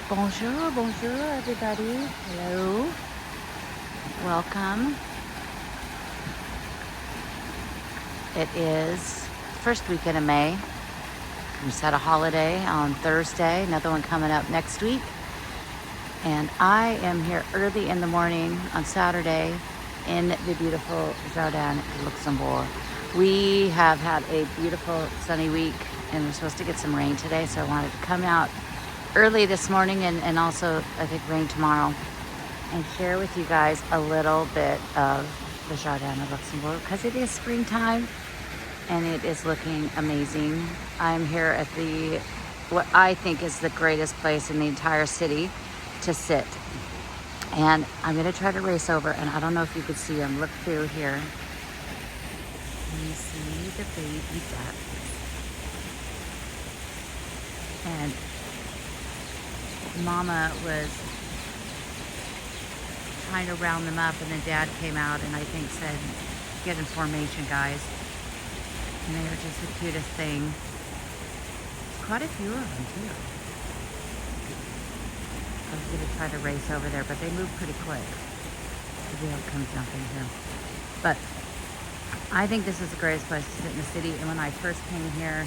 Bonjour, bonjour everybody. Hello. Welcome. It is first weekend of May. We just had a holiday on Thursday, another one coming up next week. And I am here early in the morning on Saturday in the beautiful Jardin du Luxembourg. We have had a beautiful sunny week and we're supposed to get some rain today, so I wanted to come out early this morning and also I think rain tomorrow and share with you guys a little bit of the Jardin du Luxembourg because it is springtime and it is looking amazing. I'm here at what I think is the greatest place in the entire city to sit, and I'm going to try to race over, and I don't know if you could see them. Look through here. Can you see the baby duck? And Mama was trying to round them up, and then Dad came out and I think said, "Get in formation, guys." And they are just the cutest thing. Quite a few of them too. I was going to try to race over there, but they move pretty quick. Maybe I'll come jumping here. But I think this is the greatest place to sit in the city. And when I first came here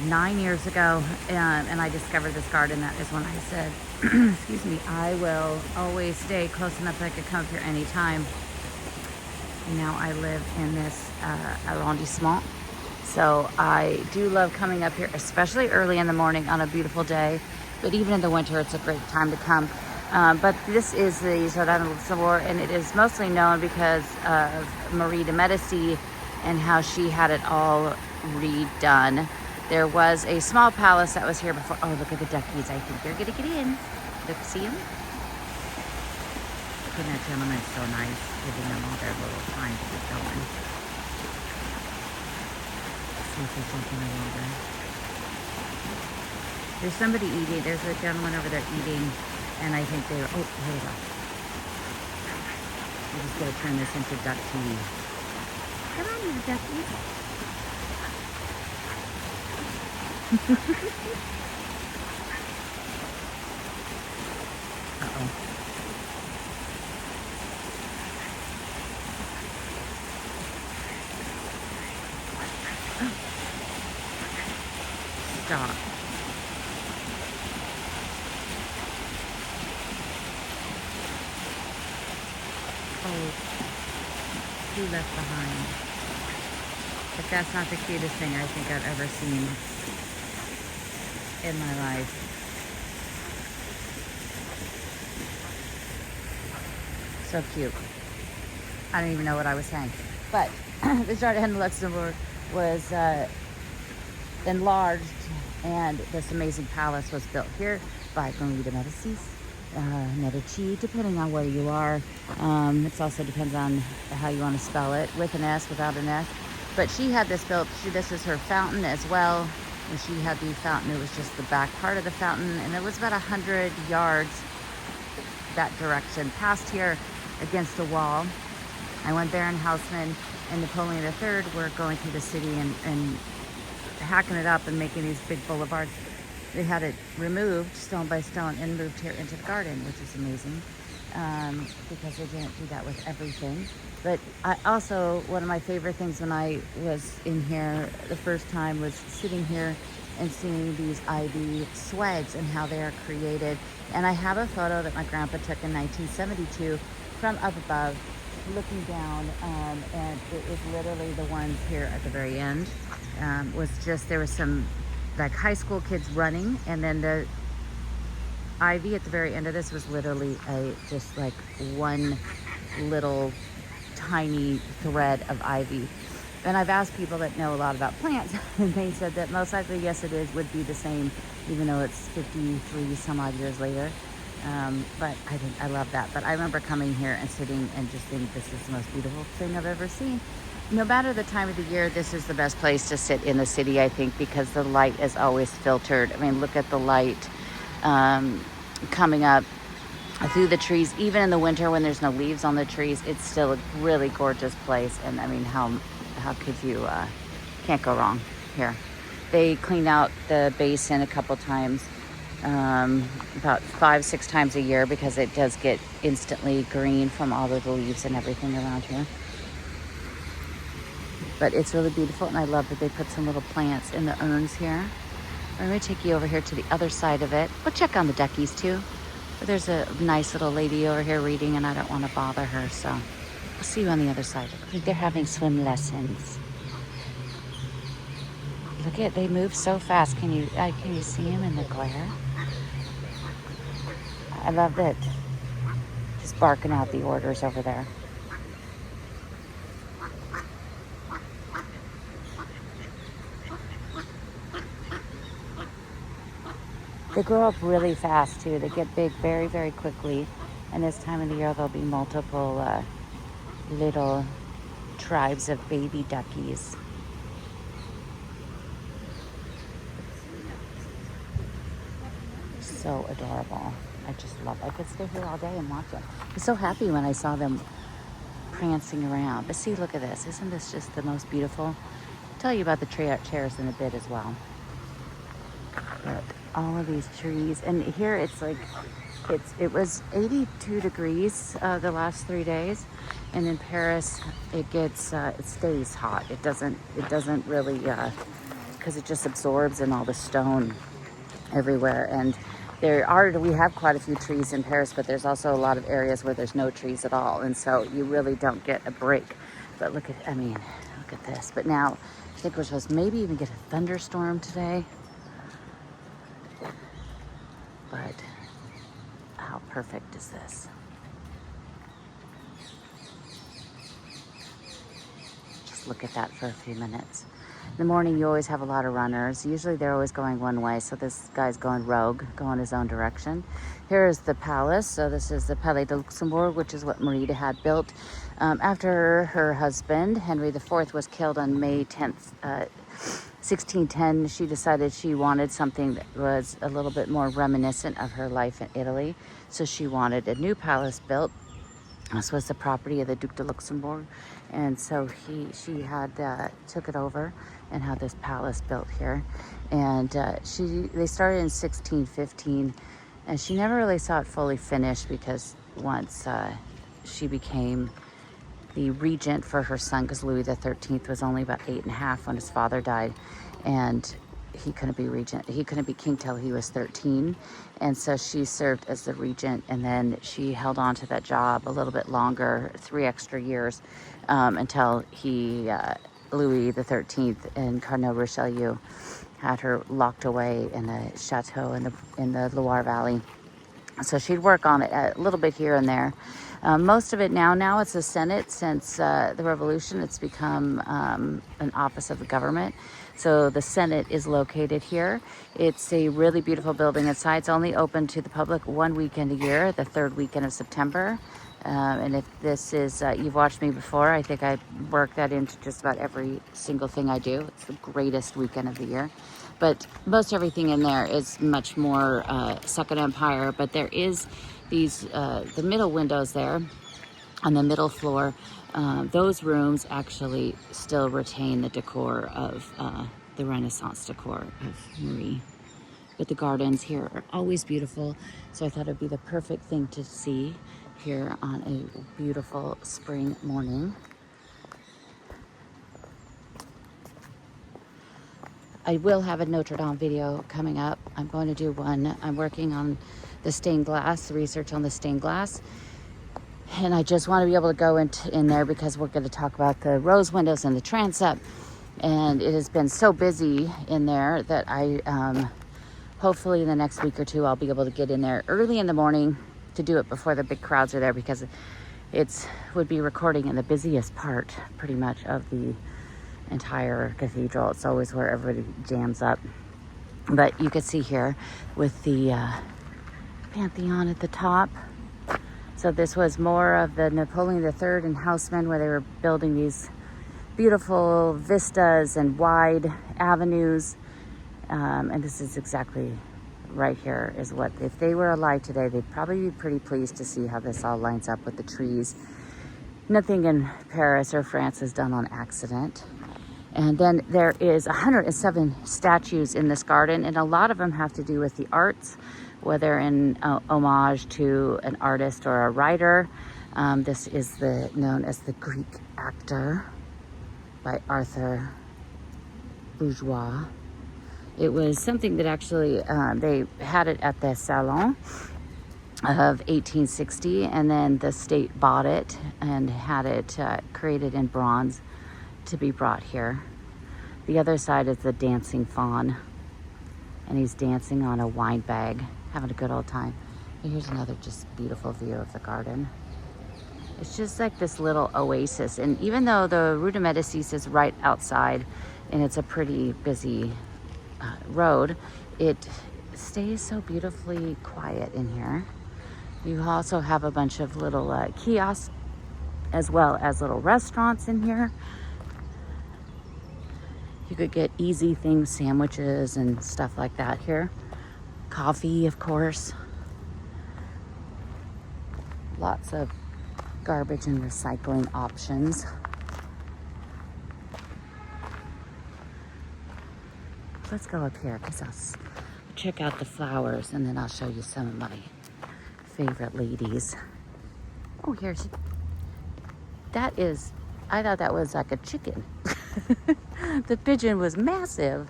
9 years ago, and I discovered this garden, that is when I said, excuse me, I will always stay close enough that I could come up here anytime. Now I live in this arrondissement. So I do love coming up here, especially early in the morning on a beautiful day. But even in the winter, it's a great time to come. But this is the Jardin du Luxembourg, and it is mostly known because of Marie de Medici and how she had it all redone. There was a small palace that was here before. Oh, look at the duckies. I think they're going to get in. Look, see them? Look at that gentleman, so nice, giving them all their little time to get going. Let's see if there's something in water. There's somebody eating. There's a gentleman over there eating, and I think they're, oh, here we go. We're just going to turn this into duck TV. Come on, you duckies. Uh-oh. Stop. Oh, who left behind? But that's not the cutest thing I think I've ever seen in my life. So cute. I don't even know what I was saying. But the Jardin du Luxembourg was enlarged, and this amazing palace was built here by Marie de Medici, depending on where you are. It also depends on how you want to spell it, with an S, without an S. But she had this built. This is her fountain as well. When she had the fountain, it was just the back part of the fountain, and it was about 100 yards that direction, past here against a wall. I went there, and Haussmann and Napoleon III were going through the city and hacking it up and making these big boulevards. They had it removed stone by stone and moved here into the garden, which is amazing, because they didn't do that with everything. But I also, one of my favorite things when I was in here the first time was sitting here and seeing these ivy swags and how they are created. And I have a photo that my grandpa took in 1972 from up above, looking down, and it is literally the ones here at the very end. Was just, there was some like high school kids running, and then the ivy at the very end of this was literally just like one little tiny thread of ivy. And I've asked people that know a lot about plants, and they said that most likely, yes, would be the same, even though it's 53 some odd years later. But I love that. But I remember coming here and sitting and just thinking, this is the most beautiful thing I've ever seen. No matter the time of the year, this is the best place to sit in the city, I think, because the light is always filtered. I mean, look at the light coming up through the trees. Even in the winter when there's no leaves on the trees, it's still a really gorgeous place. And I mean, how could you, can't go wrong here. They cleaned out the basin a couple times about 5-6 times a year because it does get instantly green from all of the leaves and everything around here. But it's really beautiful, and I love that they put some little plants in the urns here. I'm going to take you over here to the other side of it. We'll check on the duckies too. But there's a nice little lady over here reading, and I don't want to bother her, so I'll see you on the other side. I think they're having swim lessons. Look at, they move so fast. Can you see them in the glare? I love that. Just barking out the orders over there. They grow up really fast too. They get big very, very quickly. And this time of the year, there'll be multiple little tribes of baby duckies. So adorable. I just love it. I could stay here all day and watch them. I was so happy when I saw them prancing around. But see, look at this. Isn't this just the most beautiful? I'll tell you about the chairs in a bit as well. But all of these trees, and here it's like it was 82 degrees the last 3 days, and in Paris it stays hot. It doesn't really because it just absorbs in all the stone everywhere. And we have quite a few trees in Paris, but there's also a lot of areas where there's no trees at all, and so you really don't get a break. But look at this. But now I think we're supposed to maybe even get a thunderstorm today. But how perfect is this? Just look at that for a few minutes. In the morning, you always have a lot of runners. Usually they're always going one way, so this guy's going rogue, going his own direction. Here is the palace. So this is the Palais de Luxembourg, which is what Marie had built after her husband, Henry IV, was killed on May 10th, 1610. She decided she wanted something that was a little bit more reminiscent of her life in Italy. So she wanted a new palace built. This was the property of the Duc de Luxembourg. And so she had took it over and had this palace built here. And they started in 1615, and she never really saw it fully finished because once she became the regent for her son, because Louis XIII was only about 8.5 when his father died, and he couldn't be regent. He couldn't be king till he was 13, and so she served as the regent, and then she held on to that job a little bit longer, 3 extra years, until Louis XIII and Cardinal Richelieu had her locked away in a chateau in the Loire Valley. So she'd work on it a little bit here and there. Most of it now it's the Senate. Since the revolution, it's become an office of the government. So the Senate is located here. It's a really beautiful building inside. It's only open to the public 1 weekend a year, the 3rd weekend of September. And if this is, you've watched me before, I think I work that into just about every single thing I do. It's the greatest weekend of the year. But most everything in there is much more Second Empire. But there is these, the middle windows there on the middle floor. Those rooms actually still retain the decor of the Renaissance decor of Marie. But the gardens here are always beautiful. So I thought it'd be the perfect thing to see here on a beautiful spring morning. I will have a Notre Dame video coming up. I'm going to do one. I'm working on the stained glass, the research on the stained glass. And I just want to be able to go in there because we're going to talk about the rose windows and the transept. And it has been so busy in there that I, hopefully in the next week or two, I'll be able to get in there early in the morning to do it before the big crowds are there, because would be recording in the busiest part pretty much of the entire cathedral. It's always where everybody jams up. But you can see here with the Pantheon at the top. So this was more of the Napoleon III and Haussmann, where they were building these beautiful vistas and wide avenues. And this is exactly right here is what, if they were alive today, they'd probably be pretty pleased to see how this all lines up with the trees. Nothing in Paris or France is done on accident. And then there is 107 statues in this garden, and a lot of them have to do with the arts, whether in homage to an artist or a writer. This is known as the Greek Actor by Arthur Bourgeois. It was something that actually, they had it at the Salon of 1860, and then the state bought it and had it created in bronze to be brought here. The other side is the dancing faun, and he's dancing on a wine bag, having a good old time. And here's another just beautiful view of the garden. It's just like this little oasis, and even though the Rue de Medicis is right outside and it's a pretty busy road, it stays so beautifully quiet in here. You also have a bunch of little kiosks as well as little restaurants in here. You could get easy things, sandwiches and stuff like that here. Coffee, of course. Lots of garbage and recycling options. Let's go up here because I'll check out the flowers, and then I'll show you some of my favorite ladies. Oh, I thought that was like a chicken. The pigeon was massive.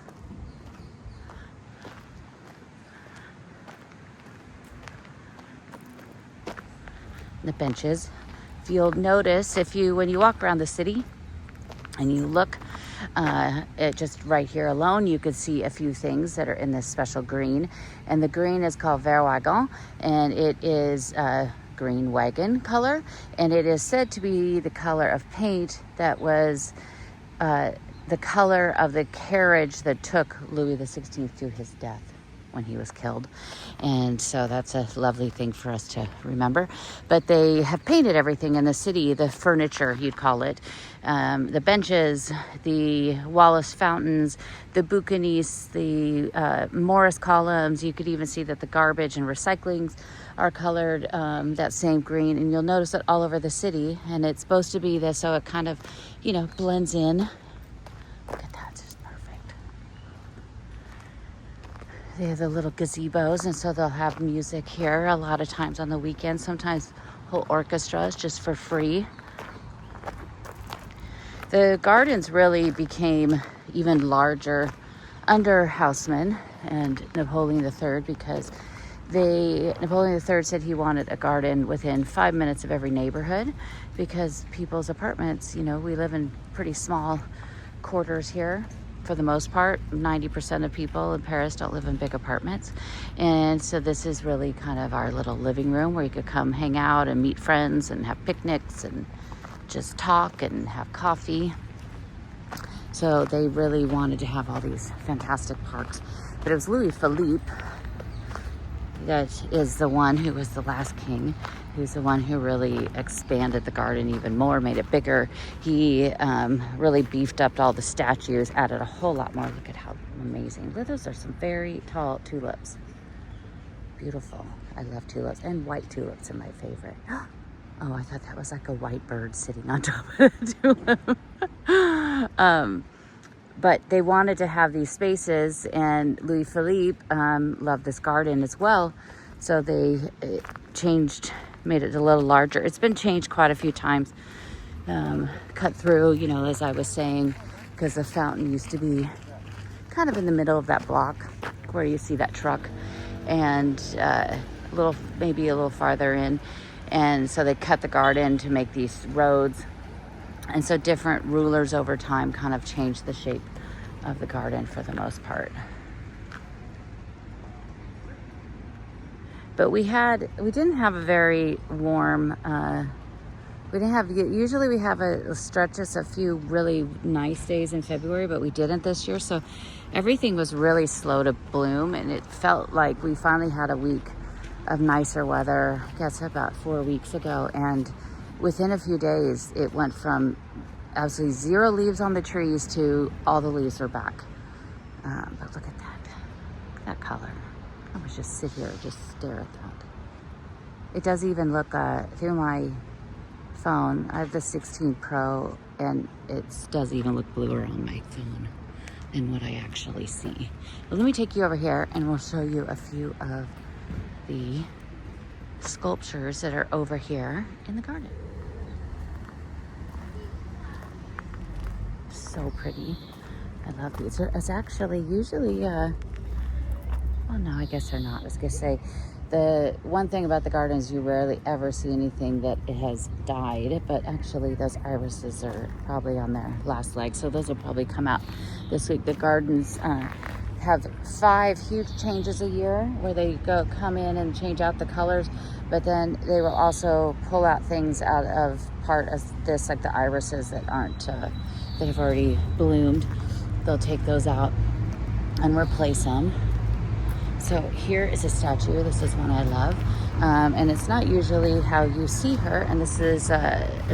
The benches. If you'll notice, when you walk around the city and you look at just right here alone, you could see a few things that are in this special green. And the green is called vert wagon, and it is green wagon color. And it is said to be the color of paint that was the color of the carriage that took Louis XVI to his death when he was killed. And so that's a lovely thing for us to remember. But they have painted everything in the city, the furniture, you'd call it, the benches, the Wallace fountains, the bouquinistes, the Morris columns. You could even see that the garbage and recyclings are colored that same green. And you'll notice it all over the city. And it's supposed to be this, so it kind of, blends in. Look at that, it's just perfect. They have the little gazebos, and so they'll have music here a lot of times on the weekends, sometimes whole orchestras just for free. The gardens really became even larger under Haussmann and Napoleon III, because Napoleon III said he wanted a garden within 5 minutes of every neighborhood, because people's apartments, we live in pretty small quarters here. For the most part, 90% of people in Paris don't live in big apartments. And so this is really kind of our little living room where you could come hang out and meet friends and have picnics and just talk and have coffee. So they really wanted to have all these fantastic parks. But it was Louis Philippe that is the one who was the last king, who's the one who really expanded the garden even more, made it bigger. He really beefed up all the statues, added a whole lot more. Look at how amazing. Those are some very tall tulips. Beautiful. I love tulips, and white tulips are my favorite. Oh, I thought that was like a white bird sitting on top of a tulip. But they wanted to have these spaces, and Louis Philippe loved this garden as well. So they made it a little larger. It's been changed quite a few times, cut through, as I was saying, because the fountain used to be kind of in the middle of that block where you see that truck, and maybe a little farther in. And so they cut the garden to make these roads. And so different rulers over time kind of changed the shape of the garden for the most part. But we didn't have a very warm, usually we have a stretches a few really nice days in February, but we didn't this year. So everything was really slow to bloom, and it felt like we finally had a week of nicer weather, I guess about 4 weeks ago. And within a few days, it went from absolutely zero leaves on the trees to all the leaves are back. But look at that color. I would just sit here and just stare at that. It does even look through my phone. I have the 16 Pro and it does even look bluer on my phone than what I actually see. But let me take you over here and we'll show you a few of the sculptures that are over here in the garden. So pretty. I love these. It's actually usually, well, no, I guess they're not. I was gonna say, the one thing about the garden is you rarely ever see anything that it has died, but actually those irises are probably on their last leg, so those will probably come out this week. The gardens have 5 huge changes a year where they come in and change out the colors, but then they will also pull out things out of part of this, like the irises that aren't that have already bloomed. They'll take those out and replace them. So here is a statue. This is one I love. And it's not usually how you see her. And this is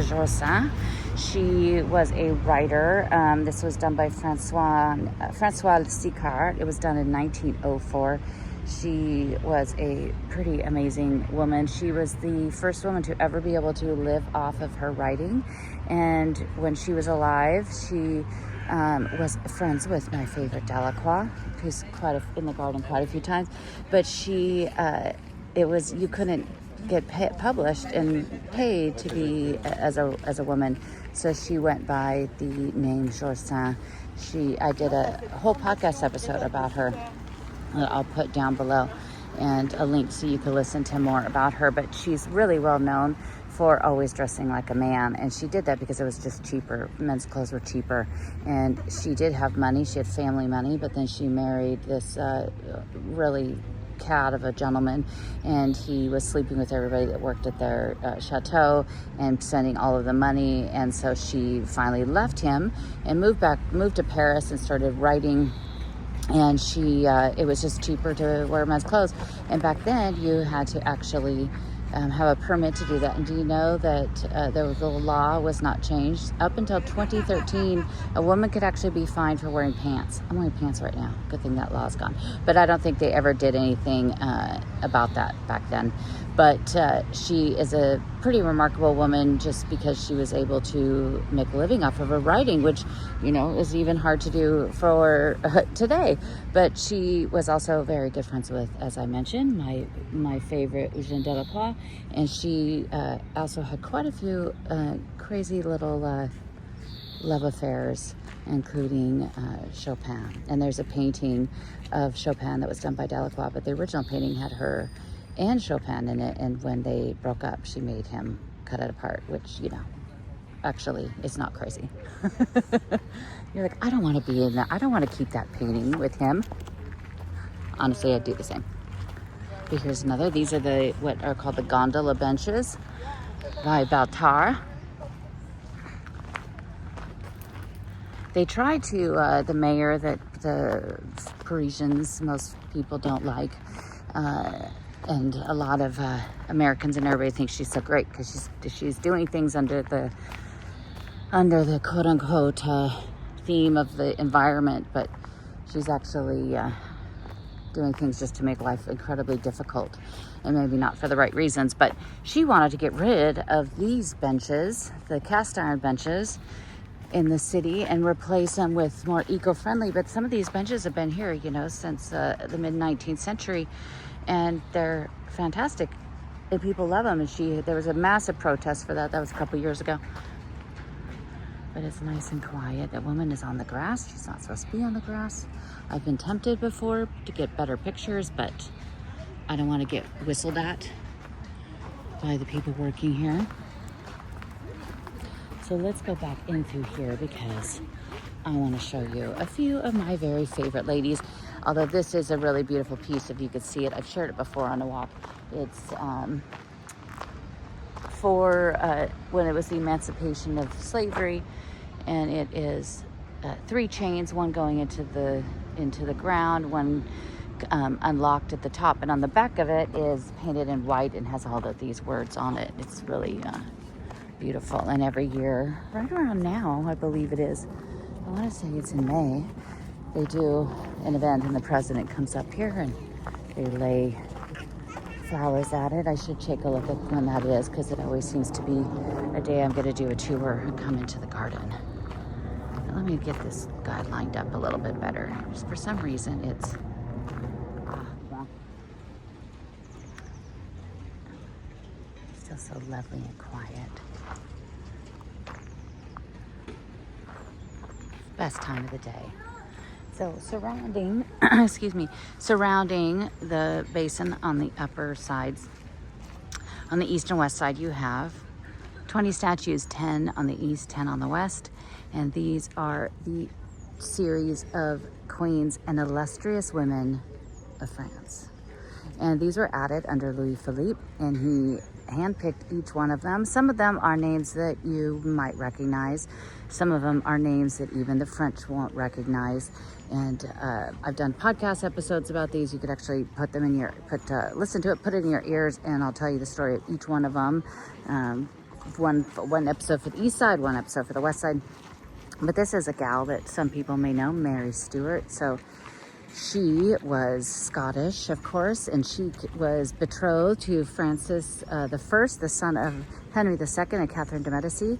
George-sand. She was a writer. This was done by Francois Sicard. It was done in 1904. She was a pretty amazing woman. She was the first woman to ever be able to live off of her writing. And when she was alive, she was friends with my favorite Delacroix, who's in the garden quite a few times. But she, you couldn't get published and paid to be as a woman. So she went by the name George-sand. I did a whole podcast episode about her that I'll put down below, and a link so you can listen to more about her. But she's really well known for always dressing like a man, and she did that because it was just cheaper. Men's clothes were cheaper, and she did have money. She had family money, but then she married this really cat of a gentleman, and he was sleeping with everybody that worked at their chateau and spending all of the money. And so she finally left him and moved to Paris and started writing. And it was just cheaper to wear men's clothes. And back then you had to actually have a permit to do that. And do you know that the law was not changed? Up until 2013, a woman could actually be fined for wearing pants. I'm wearing pants right now. Good thing that law's gone. But I don't think they ever did anything about that back then. But she is a pretty remarkable woman just because she was able to make a living off of her writing, which, is even hard to do for today. But she was also very good friends with, as I mentioned, my favorite Eugène Delacroix. And she also had quite a few crazy little love affairs, including Chopin. And there's a painting of Chopin that was done by Delacroix, but the original painting had her and Chopin in it, and when they broke up, she made him cut it apart, which, actually is not crazy. You're like, I don't want to be in that. I don't want to keep that painting with him. Honestly, I'd do the same. But here's another. These are what are called the gondola benches by Baltard. They tried to, the mayor that the Parisians, most people don't like, and a lot of Americans and everybody thinks she's so great because she's doing things under the quote-unquote theme of the environment, but she's actually doing things just to make life incredibly difficult, and maybe not for the right reasons. But she wanted to get rid of these benches, the cast iron benches in the city, and replace them with more eco-friendly. But some of these benches have been here, since the mid-19th century, and they're fantastic, and people love them. And there was a massive protest for that. That was a couple years ago. But it's nice and quiet. The woman is on the grass. She's not supposed to be on the grass. I've been tempted before to get better pictures, but I don't want to get whistled at by the people working here. So let's go back in through here because I want to show you a few of my very favorite ladies. Although this is a really beautiful piece, if you could see it. I've shared it before on a walk. It's for when it was the emancipation of slavery, and it is 3 chains, one going into the ground, one unlocked at the top, and on the back of it is painted in white and has all of these words on it. It's really beautiful. And every year, right around now, I believe it is, I want to say it's in May, they do an event and the president comes up here and they lay flowers added. I should take a look at when that is, because it always seems to be a day I'm going to do a tour and come into the garden. Let me get this guy lined up a little bit better. Just for some reason, it's still so lovely and quiet. Best time of the day. So surrounding, surrounding the basin on the upper sides, on the east and west side, you have 20 statues, 10 on the east, 10 on the west. And these are the series of queens and illustrious women of France. And these were added under Louis Philippe, and he handpicked each one of them. Some of them are names that you might recognize. Some of them are names that even the French won't recognize. And I've done podcast episodes about these. You could actually put them in your, listen to it, put it in your ears, and I'll tell you the story of each one of them. One episode for the east side, one episode for the west side. But this is a gal that some people may know, Mary Stuart. So she was Scottish, of course, and she was betrothed to Francis I, the son of Henry II and Catherine de Medici.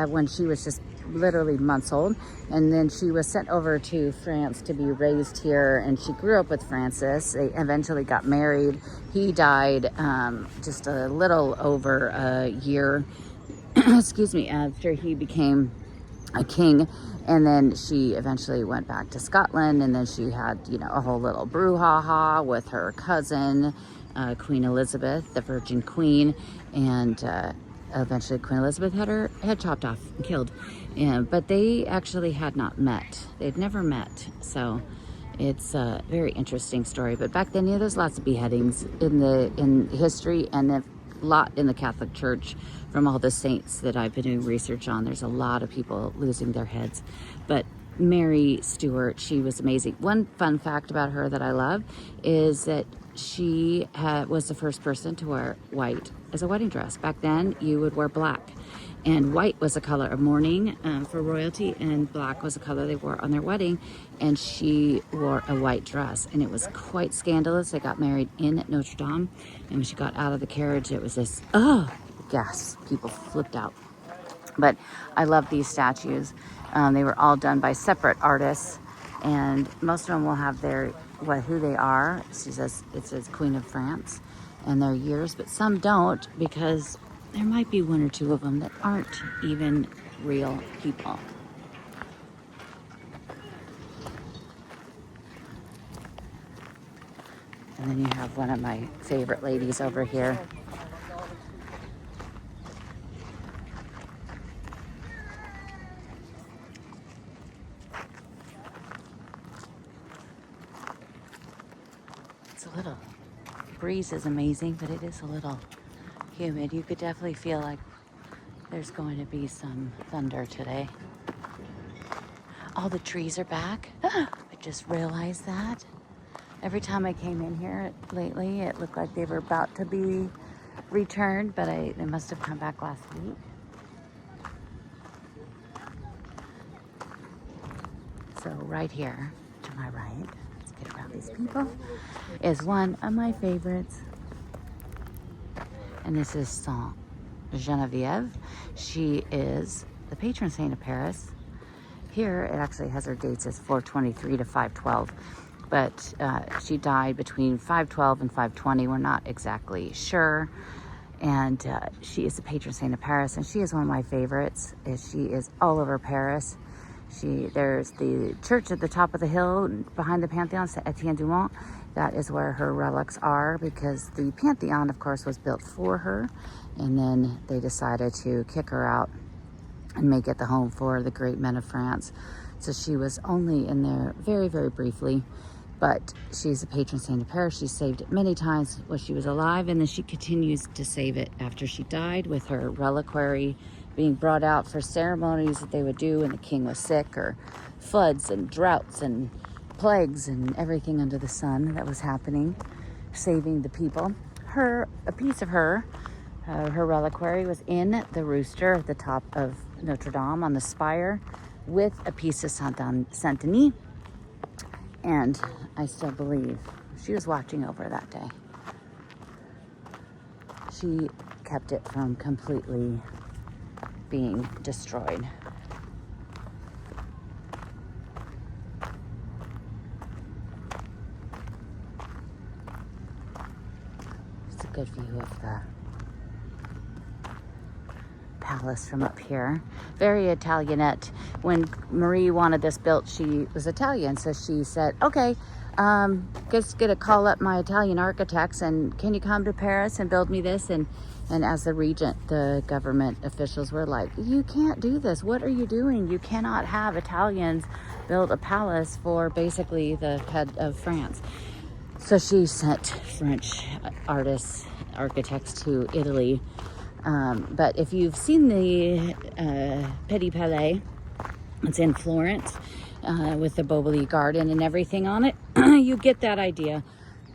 When she was just literally months old, and then she was sent over to France to be raised here, and she grew up with Francis. They eventually got married. He died just a little over a year, excuse me, after he became a king. And then she eventually went back to Scotland, and then she had, a whole little brouhaha with her cousin, Queen Elizabeth, the Virgin Queen, and eventually Queen Elizabeth had her head chopped off and killed. But they actually had not met. They'd never met. So it's a very interesting story. But back then, there's lots of beheadings in history, and a lot in the Catholic Church from all the saints that I've been doing research on. There's a lot of people losing their heads. But Mary Stuart, she was amazing. One fun fact about her that I love is that she was the first person to wear white as a wedding dress. Back then, you would wear black. And white was a color of mourning for royalty, and black was a color they wore on their wedding. And she wore a white dress, and it was quite scandalous. They got married in Notre Dame, and when she got out of the carriage, it was this, gasp. People flipped out. But I love these statues. They were all done by separate artists, and most of them will have who they are. It says Queen of France and their years, but some don't, because there might be one or two of them that aren't even real people. And then you have one of my favorite ladies over here. It's a little, breeze is amazing, but it is a little humid. You could definitely feel like there's going to be some thunder today. All the trees are back. I just realized that. Every time I came in here lately, it looked like they were about to be returned, but they must have come back last week. So right here to my right, let's get around these people, is one of my favorites. And this is Saint Geneviève. She is the patron saint of Paris. Here, it actually has her dates as 423 to 512. But she died between 512 and 520. We're not exactly sure. And she is the patron saint of Paris. And she is one of my favorites. She is all over Paris. There's the church at the top of the hill behind the Pantheon, Saint Etienne du Mont. That is where her relics are, because the Pantheon, of course, was built for her. And then they decided to kick her out and make it the home for the great men of France. So she was only in there very, very briefly. But she's a patron saint of Paris. She saved it many times while she was alive. And then she continues to save it after she died, with her reliquary being brought out for ceremonies that they would do when the king was sick, or floods and droughts and plagues and everything under the sun that was happening, saving the people. A piece of her reliquary was in the rooster at the top of Notre Dame on the spire, with a piece of Saint-Denis. And I still believe she was watching over that day. she kept it from completely being destroyed. It's a good view of the palace from up here. Very Italianette. When Marie wanted this built, she was Italian, so she said, okay, just gonna call up my Italian architects and can you come to Paris and build me this? And as the regent, the government officials were like, you can't do this. What are you doing? You cannot have Italians build a palace for basically the head of France. So she sent French artists, architects to Italy. But if you've seen the Petit Palais, it's in Florence with the Boboli garden and everything on it, you get that idea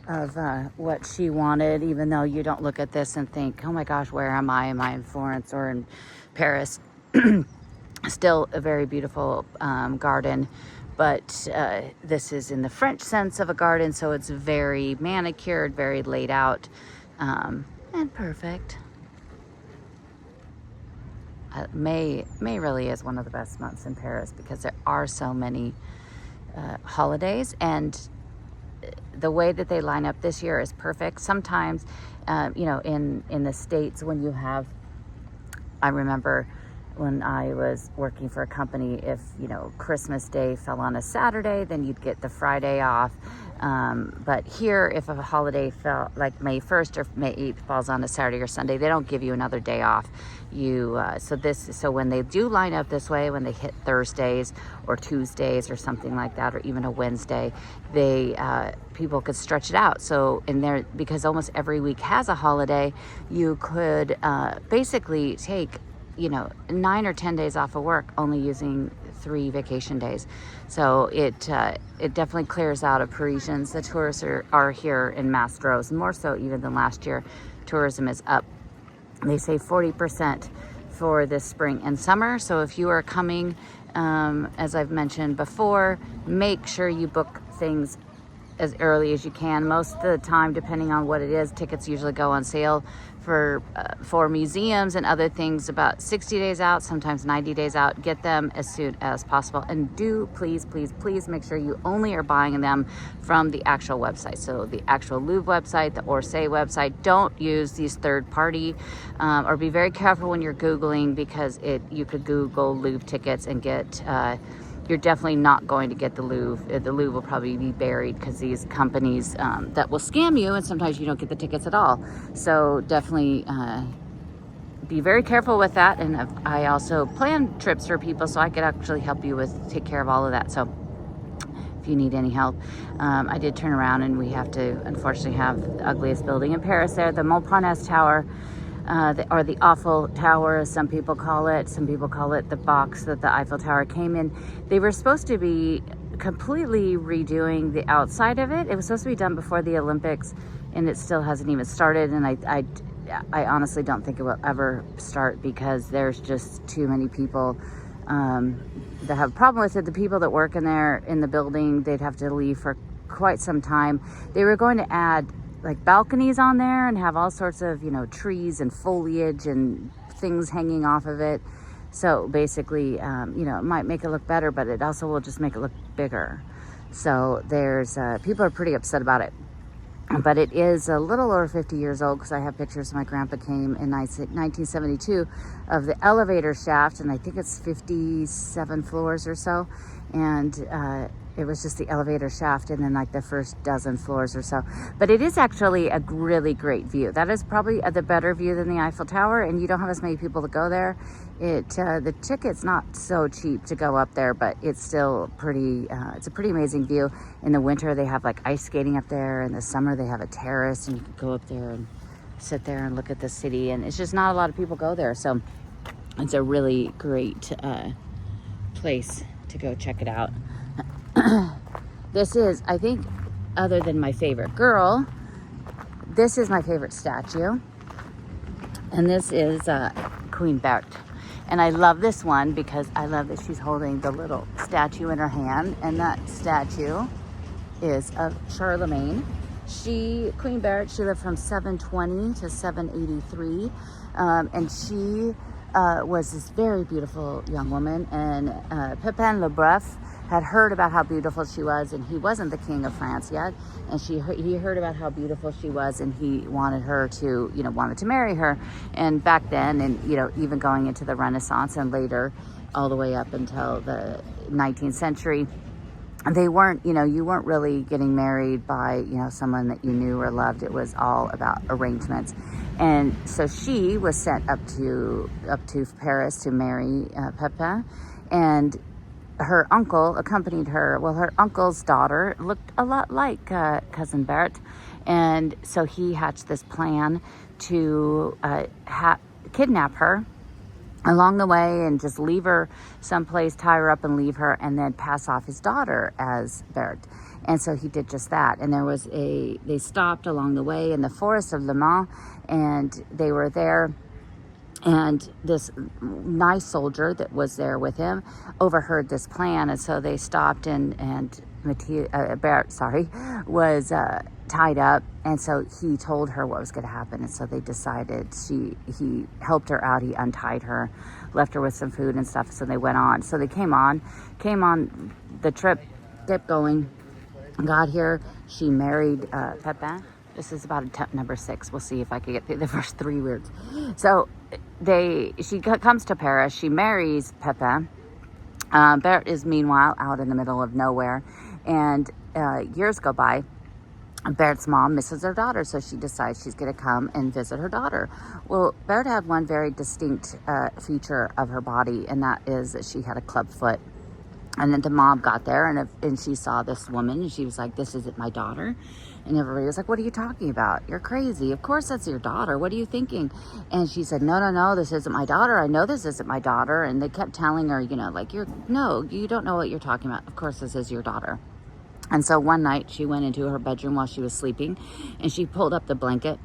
of what she wanted, even though you don't look at this and think, oh my gosh, where am I? Am I in Florence or in Paris? Still a very beautiful garden, but this is in the French sense of a garden, so it's very manicured, very laid out, and perfect. May really is one of the best months in Paris because there are so many holidays, and the way that they line up this year is perfect. Sometimes, in the States, when you have, I remember when I was working for a company, if, Christmas Day fell on a Saturday, then you'd get the Friday off. But here, if a holiday fell, like May 1st or May 8th falls on a Saturday or Sunday, they don't give you another day off. So when they do line up this way, when they hit Thursdays or Tuesdays or something like that, or even a Wednesday, people could stretch it out. So because almost every week has a holiday, you could basically take 9 or 10 days off of work, only using 3 vacation days. So it definitely clears out of Parisians. The tourists are here in mass droves, more so even than last year. Tourism is up, they say 40% for this spring and summer. So if you are coming, as I've mentioned before, make sure you book things as early as you can. Most of the time, depending on what it is, tickets usually go on sale for museums and other things about 60 days out, sometimes 90 days out. Get them as soon as possible, and do please make sure you only are buying them from the actual website. So the actual Louvre website, the Orsay website. Don't use these third party, or be very careful when you're Googling, because you could Google Louvre tickets and get you're definitely not going to get the Louvre. The Louvre will probably be buried because these companies that will scam you, and sometimes you don't get the tickets at all. So definitely be very careful with that. And I also plan trips for people, so I could actually help you take care of all of that. So if you need any help, I did turn around, and we have to unfortunately have the ugliest building in Paris there, the Montparnasse Tower. Or the Eiffel Tower, as some people call it. Some people call it the box that the Eiffel Tower came in. They were supposed to be completely redoing the outside of it. It was supposed to be done before the Olympics, and it still hasn't even started. And I honestly don't think it will ever start, because there's just too many people that have a problem with it. The people that work in the building, they'd have to leave for quite some time. They were going to add like balconies on there and have all sorts of trees and foliage and things hanging off of it. So basically it might make it look better, but it also will just make it look bigger. So there's people are pretty upset about it, but it is a little over 50 years old, because I have pictures. My grandpa came in 1972 of the elevator shaft, and I think it's 57 floors or so, and it was just the elevator shaft and then like the first dozen floors or so. But it is actually a really great view. That is probably the better view than the Eiffel Tower, and you don't have as many people to go there. The ticket's not so cheap to go up there, but it's still it's a pretty amazing view. In the winter, they have like ice skating up there. In the summer, they have a terrace, and you can go up there and sit there and look at the city. And it's just not a lot of people go there. So it's a really great place to go check it out. This is, I think, other than my favorite girl, this is my favorite statue. And this is Queen-Berthe. And I love this one because I love that she's holding the little statue in her hand. And that statue is of Charlemagne. Queen-berthe, she lived from 720 to 783, and she was this very beautiful young woman, and Pepin le Bref had heard about how beautiful she was, and he wasn't the king of France yet, and he heard about how beautiful she was, and he wanted her to, wanted to marry her. And back then, and even going into the Renaissance and later all the way up until the 19th century, they weren't, you weren't really getting married by, someone that you knew or loved. It was all about arrangements. And so she was sent up to Paris to marry Pepin, and her uncle accompanied her. Well, her uncle's daughter looked a lot like Cousin Berthe, and so he hatched this plan to kidnap her along the way and just leave her someplace, tie her up and leave her, and then pass off his daughter as Berthe. And so he did just that. And they stopped along the way in the forest of Le Mans, and they were there. And this nice soldier that was there with him overheard this plan, and so they stopped, and Berthe, was tied up, and so he told her what was going to happen. And so they decided, he helped her out, he untied her, left her with some food and stuff, so they went on. So they came on the trip, kept going, got here. She married Pepin. This is about attempt number 6. We'll see if I can get through the first 3 words. So she comes to Paris. She marries Pepin. Berthe is meanwhile out in the middle of nowhere, and years go by. Berthe's mom misses her daughter, so she decides she's going to come and visit her daughter. Well, Berthe had one very distinct feature of her body, and that is that she had a club foot. And then the mob got there, and she saw this woman, and she was like, "This isn't my daughter." And everybody was like, "What are you talking about? You're crazy. Of course that's your daughter. What are you thinking?" And she said, No, this isn't my daughter. I know this isn't my daughter." And they kept telling her, you don't know what you're talking about. Of course this is your daughter. And so one night she went into her bedroom while she was sleeping, and she pulled up the blanket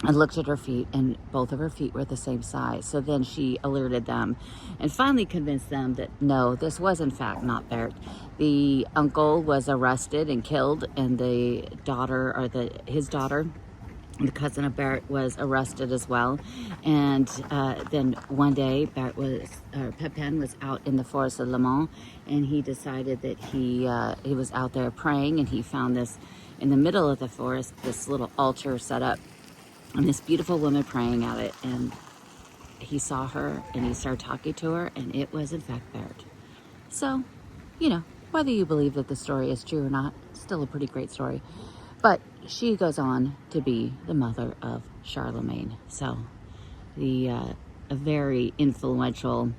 and looked at her feet, and both of her feet were the same size. So then she alerted them and finally convinced them that no, this was in fact not Berthe. The uncle was arrested and killed, and his daughter, the cousin of Berthe, was arrested as well. And then one day Pepin was out in the forest of Le Mans, and he decided that he was out there praying, and he found this in the middle of the forest, this little altar set up, and this beautiful woman praying at it. And he saw her, and he started talking to her, and it was in fact Berthe. So, whether you believe that the story is true or not, still a pretty great story. But she goes on to be the mother of Charlemagne. So a very influential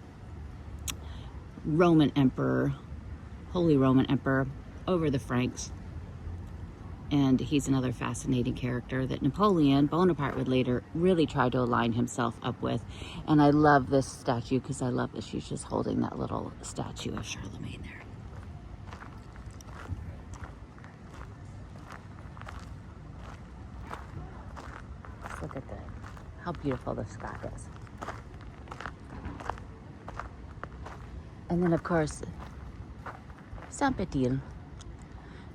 Roman emperor, Holy Roman Emperor over the Franks. And he's another fascinating character that Napoleon Bonaparte would later really try to align himself up with. And I love this statue because I love that she's just holding that little statue of Charlemagne there. Let's look at how beautiful the sky is. And then, of course, Saint Bathilde.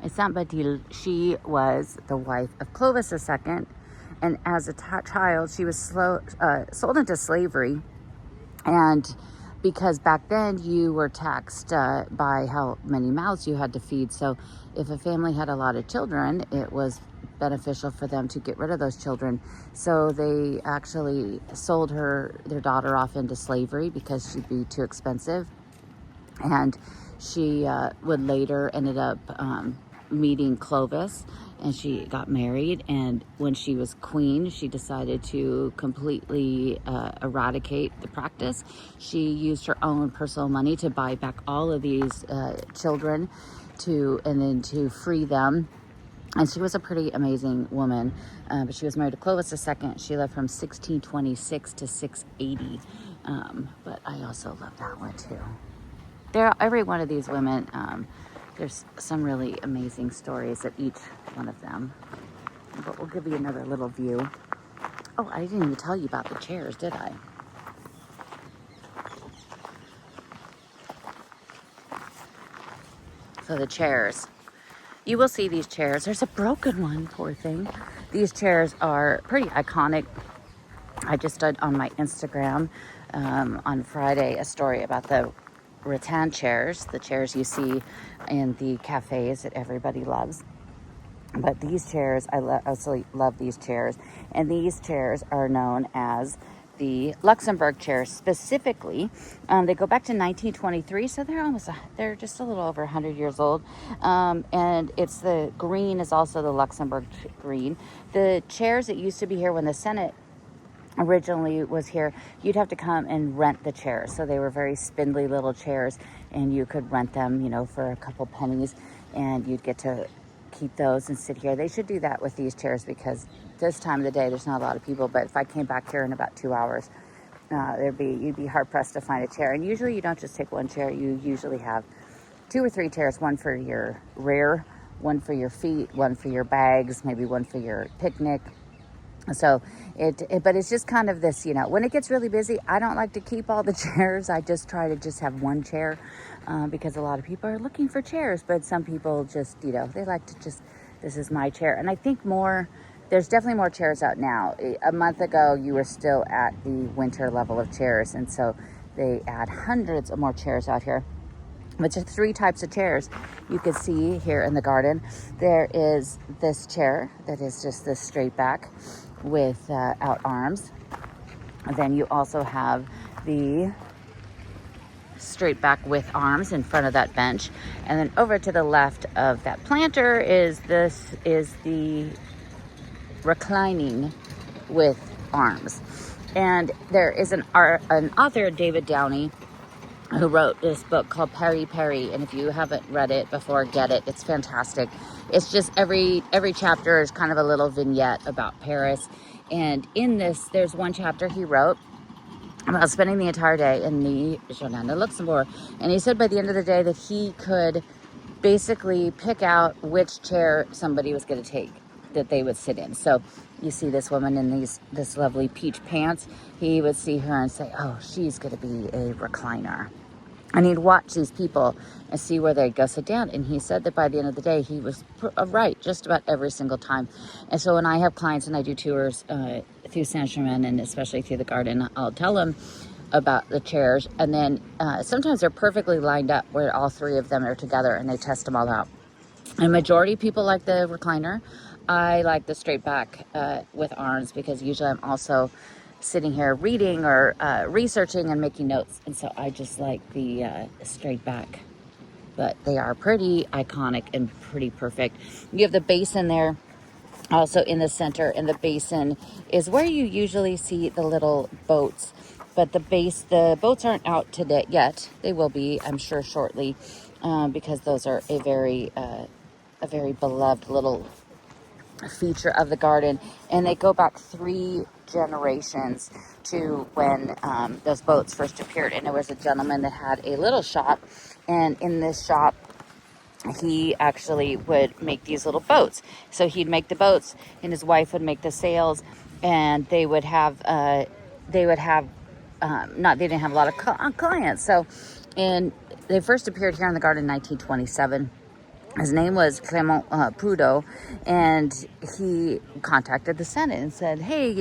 And Saint Bathilde, she was the wife of Clovis II, and as a child, she was sold into slavery. And because back then you were taxed by how many mouths you had to feed, so if a family had a lot of children, it was beneficial for them to get rid of those children. So they actually sold their daughter off into slavery because she'd be too expensive. And she would later ended up meeting Clovis, and she got married. And when she was queen, she decided to completely eradicate the practice. She used her own personal money to buy back all of these children and then to free them. And she was a pretty amazing woman. But she was married to Clovis II. She lived from 1626 to 680. But I also love that one too. Every one of these women, there's some really amazing stories of each one of them. But we'll give you another little view. Oh, I didn't even tell you about the chairs, did I? So the chairs. you will see these chairs. There's a broken one, poor thing. These chairs are pretty iconic. I just did on my Instagram on Friday a story about the rattan chairs, the chairs you see in the cafes that everybody loves. But these chairs, I absolutely love these chairs. And these chairs are known as the Luxembourg chairs specifically. They go back to 1923, so they're just a little over 100 years old. And it's the green is also the Luxembourg green. The chairs that used to be here when the Senate originally was here, you'd have to come and rent the chairs. So they were very spindly little chairs, and you could rent them, for a couple pennies, and you'd get to keep those and sit here. They should do that with these chairs, because this time of the day there's not a lot of people, but if I came back here in about 2 hours, you'd be hard pressed to find a chair. And usually you don't just take one chair, you usually have 2 or 3 chairs, one for your rear, one for your feet, one for your bags, maybe one for your picnic. So but it's just kind of this, when it gets really busy, I don't like to keep all the chairs. I just try to just have one chair, because a lot of people are looking for chairs, but some people just, they like to just, this is my chair. And I think there's definitely more chairs out now. A month ago, you were still at the winter level of chairs. And so they add hundreds of more chairs out here. But just 3 types of chairs you can see here in the garden. There is this chair that is just this straight back with out arms. And then you also have the straight back with arms in front of that bench. And then over to the left of that planter is the reclining with arms. And there is an author, David Downey, who wrote this book called Peri Peri, and if you haven't read it before, get it. It's fantastic. It's just every chapter is kind of a little vignette about Paris. And in this, there's one chapter he wrote about spending the entire day in the Jardin du Luxembourg. And he said by the end of the day that he could basically pick out which chair somebody was going to take, that they would sit in. So you see this woman in this lovely peach pants. He would see her and say, oh, she's going to be a recliner. And he'd watch these people and see where they'd go sit down. And he said that by the end of the day, he was right just about every single time. And so when I have clients and I do tours through Saint Germain, and especially through the garden, I'll tell them about the chairs. And then sometimes they're perfectly lined up where all 3 of them are together, and they test them all out. And majority of people like the recliner. I like the straight back with arms, because usually I'm also sitting here reading or researching and making notes. And so I just like the straight back. But they are pretty iconic and pretty perfect. You have the basin there also in the center, and the basin is where you usually see the little boats. But the boats aren't out today yet. They will be, I'm sure, shortly, because those are a very beloved little feature of the garden, and they go back 3 generations to when those boats first appeared. And there was a gentleman that had a little shop, and in this shop he actually would make these little boats. So he'd make the boats, and his wife would make the sails, and they didn't have a lot of clients. So, and they first appeared here in the garden in 1927. His name was Clement Prudeau, and he contacted the Senate and said, hey,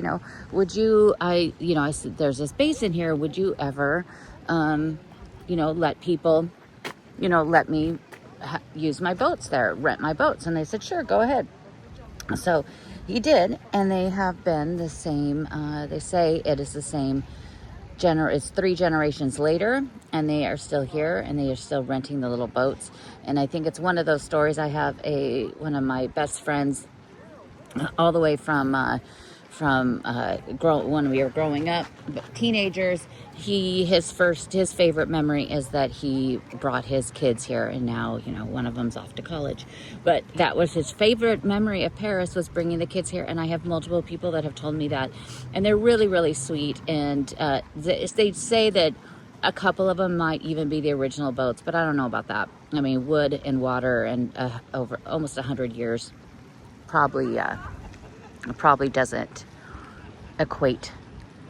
would you, I said, there's this basin here. Would you ever, let people, let me use my boats there, rent my boats? And they said, sure, go ahead. So he did, and they have been the same, they say it is the same it's 3 generations later, and they are still here, and they are still renting the little boats. And I think it's one of those stories. I have one of my best friends, all the way from when we were growing up, teenagers. His favorite memory is that he brought his kids here, and now one of them's off to college. But that was his favorite memory of Paris, was bringing the kids here. And I have multiple people that have told me that, and they're really, really sweet. And they say that a couple of them might even be the original boats, but I don't know about that. I mean, wood and water and over almost 100 years probably doesn't equate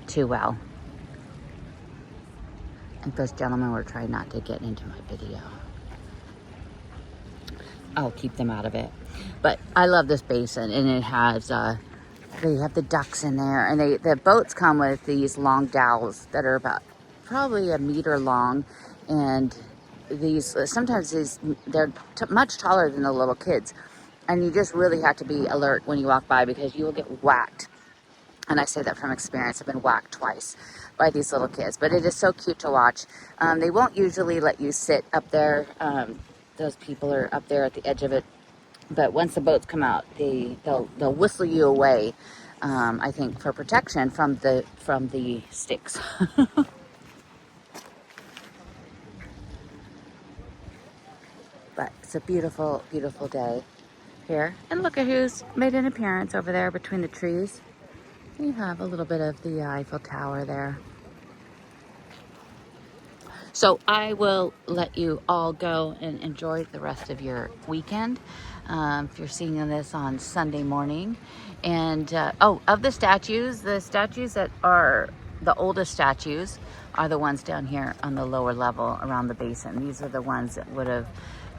too well. I think those gentlemen were trying not to get into my video. I'll keep them out of it. But I love this basin, and it has they have the ducks in there, and the boats come with these long dowels that are about probably a meter long, and these sometimes they're much taller than the little kids, and you just really have to be alert when you walk by because you will get whacked. And I say that from experience. I've been whacked twice by these little kids, but it is so cute to watch. They won't usually let you sit up there. Those people are up there at the edge of it, but once the boats come out, they'll whistle you away. I think for protection from the sticks. But it's a beautiful, beautiful day here. And look at who's made an appearance over there between the trees. You have a little bit of the Eiffel Tower there. So I will let you all go and enjoy the rest of your weekend. If you're seeing this on Sunday morning. And of the statues that are the oldest statues are the ones down here on the lower level around the basin. These are the ones that would have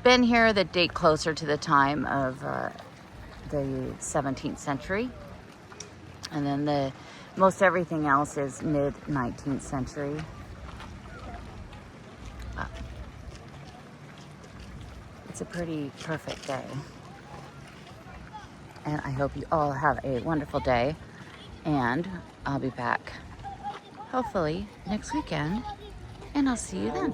been here that date closer to the time of the 17th century. And then most everything else is mid 19th century. It's a pretty perfect day. And I hope you all have a wonderful day. And I'll be back hopefully next weekend. And I'll see you then.